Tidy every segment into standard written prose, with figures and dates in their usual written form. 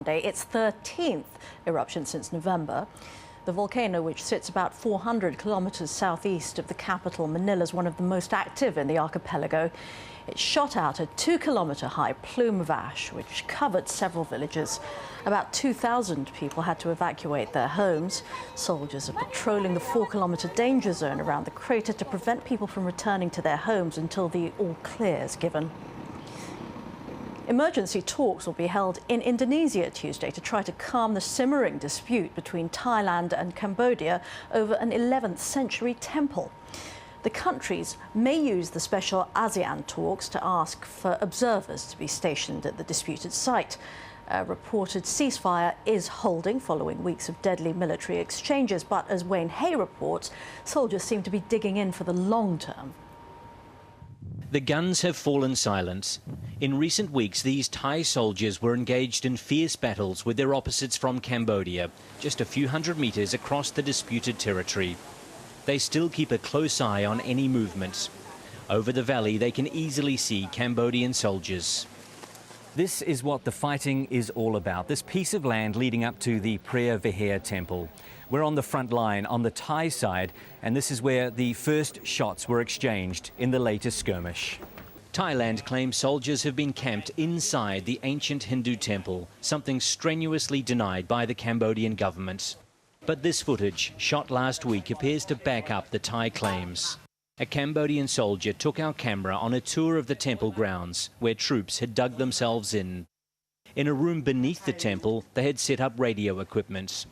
Monday, its 13th eruption since November. The volcano, which sits about 400 kilometers southeast of the capital, Manila, is one of the most active in the archipelago. It shot out a 2-kilometer-high plume of ash, which covered several villages. About 2,000 people had to evacuate their homes. Soldiers are patrolling the 4-kilometer danger zone around the crater to prevent people from returning to their homes until the all-clear is given. Emergency talks will be held in Indonesia Tuesday to try to calm the simmering dispute between Thailand and Cambodia over an 11th century temple. The countries may use the special ASEAN talks to ask for observers to be stationed at the disputed site. A reported ceasefire is holding following weeks of deadly military exchanges, but as Wayne Hay reports, soldiers seem to be digging in for the long term. The guns have fallen silent. In recent weeks, these Thai soldiers were engaged in fierce battles with their opposites from Cambodia, just a few hundred meters across the disputed territory. They still keep a close eye on any movement. Over the valley, they can easily see Cambodian soldiers. This is what the fighting is all about, this piece of land leading up to the Preah Vihear temple. We're on the front line on the Thai side, and this is where the first shots were exchanged in the latest skirmish. Thailand claims soldiers have been camped inside the ancient Hindu temple, something strenuously denied by the Cambodian government. But this footage, shot last week, appears to back up the Thai claims. A Cambodian soldier took our camera on a tour of the temple grounds, where troops had dug themselves in. In a room beneath the temple, they had set up radio equipment.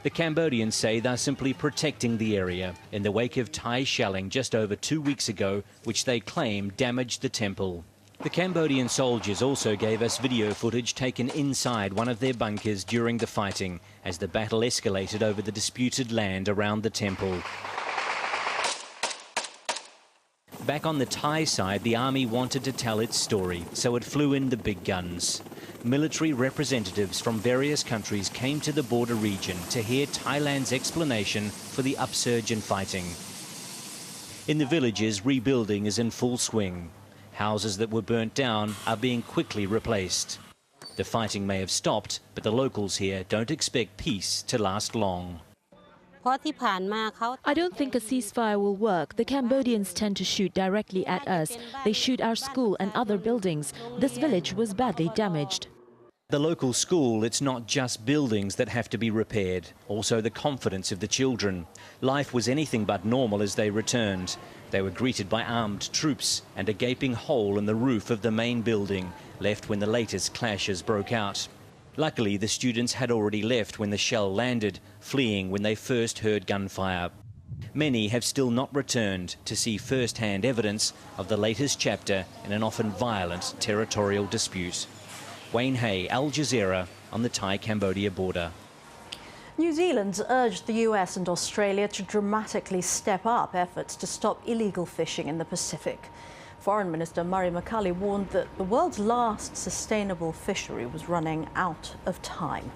The Cambodians say they're simply protecting the area in the wake of Thai shelling just over 2 weeks ago, which they claim damaged the temple. The Cambodian soldiers also gave us video footage taken inside one of their bunkers during the fighting, as the battle escalated over the disputed land around the temple. Back on the Thai side, the army wanted to tell its story, so it flew in the big guns. Military representatives from various countries came to the border region to hear Thailand's explanation for the upsurge in fighting. In the villages, rebuilding is in full swing. Houses that were burnt down are being quickly replaced. The fighting may have stopped, but the locals here don't expect peace to last long. I don't think a ceasefire will work. The Cambodians tend to shoot directly at us. They shoot our school and other buildings. This village was badly damaged. The local school, it's not just buildings that have to be repaired, also the confidence of the children. Life was anything but normal as they returned. They were greeted by armed troops and a gaping hole in the roof of the main building, left when the latest clashes broke out. Luckily, the students had already left when the shell landed, fleeing when they first heard gunfire. Many have still not returned to see first-hand evidence of the latest chapter in an often violent territorial dispute. Wayne Hay, AlJazeera, on the Thai-Cambodia border. New Zealand's urged the US and Australia to dramatically step up efforts to stop illegal fishing in the Pacific. Foreign Minister Murray McCully warned that the world's last sustainable fishery was running out of time.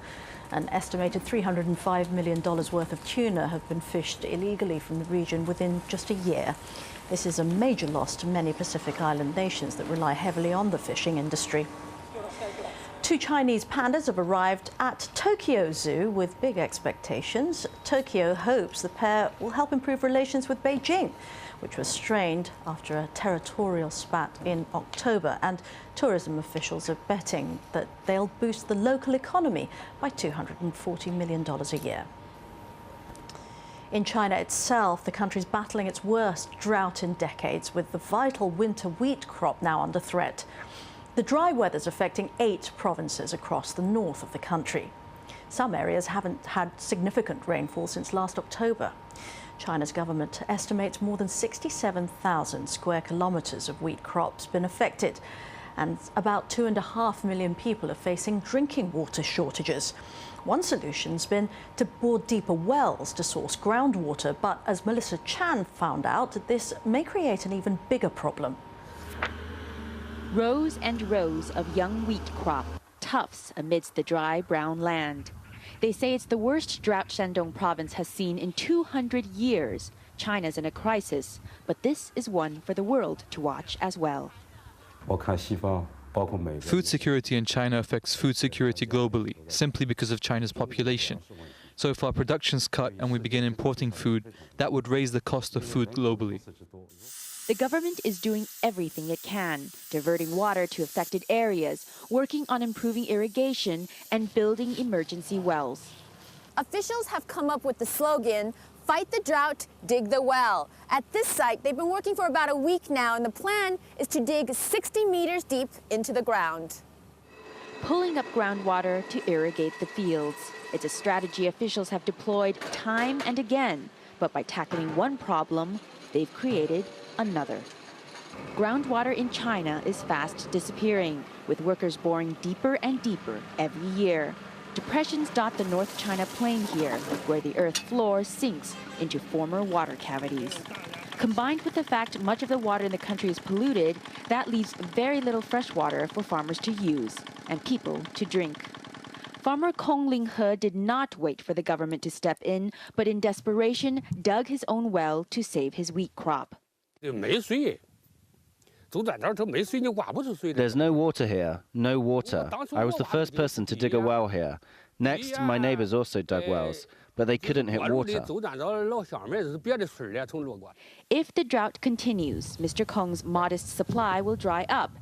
An estimated $305 million worth of tuna have been fished illegally from the region within just a year. This is a major loss to many Pacific Island nations that rely heavily on the fishing industry. 2 Chinese pandas have arrived at Tokyo Zoo with big expectations. Tokyo hopes the pair will help improve relations with Beijing, which was strained after a territorial spat in October, and tourism officials are betting that they'll boost the local economy by $240 million a year. In China itself, the country's battling its worst drought in decades, with the vital winter wheat crop now under threat. The dry weather's affecting 8 provinces across the north of the country. Some areas haven't had significant rainfall since last October. China's government estimates more than 67,000 square kilometers of wheat crops been affected, and about 2.5 million people are facing drinking water shortages. One solution's been to bore deeper wells to source groundwater, but as Melissa Chan found out, this may create an even bigger problem. Rows and rows of young wheat crop, tufts amidst the dry brown land. They say it's the worst drought Shandong province has seen in 200 years. China's in a crisis, but this is one for the world to watch as well. Food security in China affects food security globally, simply because of China's population. So if our production's cut and we begin importing food, that would raise the cost of food globally. The government is doing everything it can, diverting water to affected areas, working on improving irrigation, and building emergency wells. Officials have come up with the slogan, "Fight the drought, dig the well." At this site, they've been working for about a week now, and the plan is to dig 60 meters deep into the ground. Pulling up groundwater to irrigate the fields. It's a strategy officials have deployed time and again, but by tackling one problem, they've created another. Groundwater in China is fast disappearing, with workers boring deeper and deeper every year. Depressions dot the North China Plain here, where the earth floor sinks into former water cavities. Combined with the fact much of the water in the country is polluted, that leaves very little fresh water for farmers to use and people to drink. Farmer Kong Linghe did not wait for the government to step in, but in desperation dug his own well to save his wheat crop. There's no water here, no water. I was the first person to dig a well here. Next, my neighbors also dug wells, but they couldn't hit water. If the drought continues, Mr. Kong's modest supply will dry up,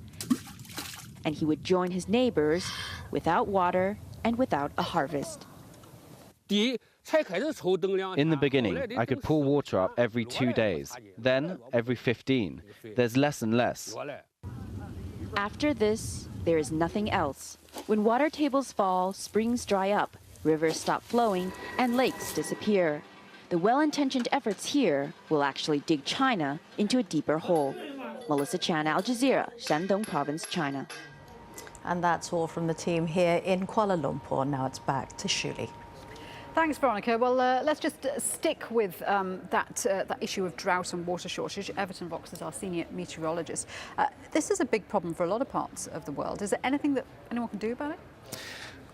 and he would join his neighbors without water and without a harvest. In the beginning, I could pull water up every 2 days, then every 15. There's less and less. After this, there is nothing else. When water tables fall, springs dry up, rivers stop flowing, and lakes disappear. The well-intentioned efforts here will actually dig China into a deeper hole. Melissa Chan, Al Jazeera, Shandong Province, China. And that's all from the team here in Kuala Lumpur. Now it's back to Shuli. Thanks, Veronica. Well, let's just stick with that issue of drought and water shortage. Everton Vox is our senior meteorologist. This is a big problem for a lot of parts of the world. Is there anything that anyone can do about it?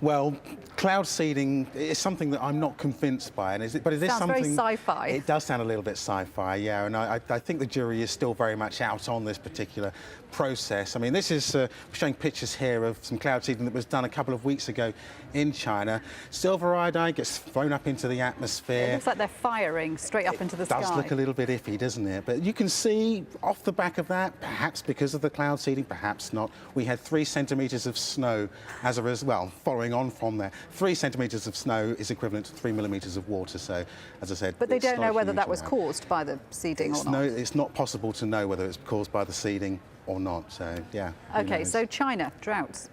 Well, cloud seeding is something that I'm not convinced by, but it is something. Sounds very sci-fi. It does sound a little bit sci-fi, yeah, and I think the jury is still very much out on this particular process. I mean, this is showing pictures here of some cloud seeding that was done a couple of weeks ago in China. Silver iodide gets thrown up into the atmosphere. It looks like they're firing straight up into the sky. It does look a little bit iffy, doesn't it? But you can see off the back of that, perhaps because of the cloud seeding, perhaps not, we had 3 centimetres of snow as a result, well, following on from there. 3 centimetres of snow is equivalent to 3 millimetres of water, so as I said, but they don't know whether that was caused by the seeding or not. No, it's not possible to know whether it's caused by the seeding or not, so yeah. Okay, so China, droughts.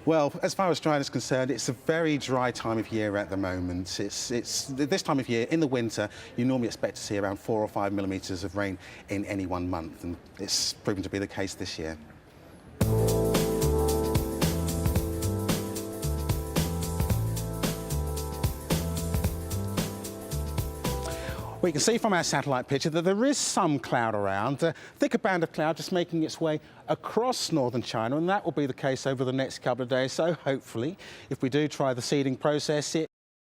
Well, as far as drought is concerned, it's a very dry time of year at the moment. It's this time of year, in the winter, you normally expect to see around 4 or 5 millimetres of rain in any one month, and it's proven to be the case this year. We can see from our satellite picture that there is some cloud around, a thicker band of cloud just making its way across northern China, and that will be the case over the next couple of days. So hopefully, if we do try the seeding process, it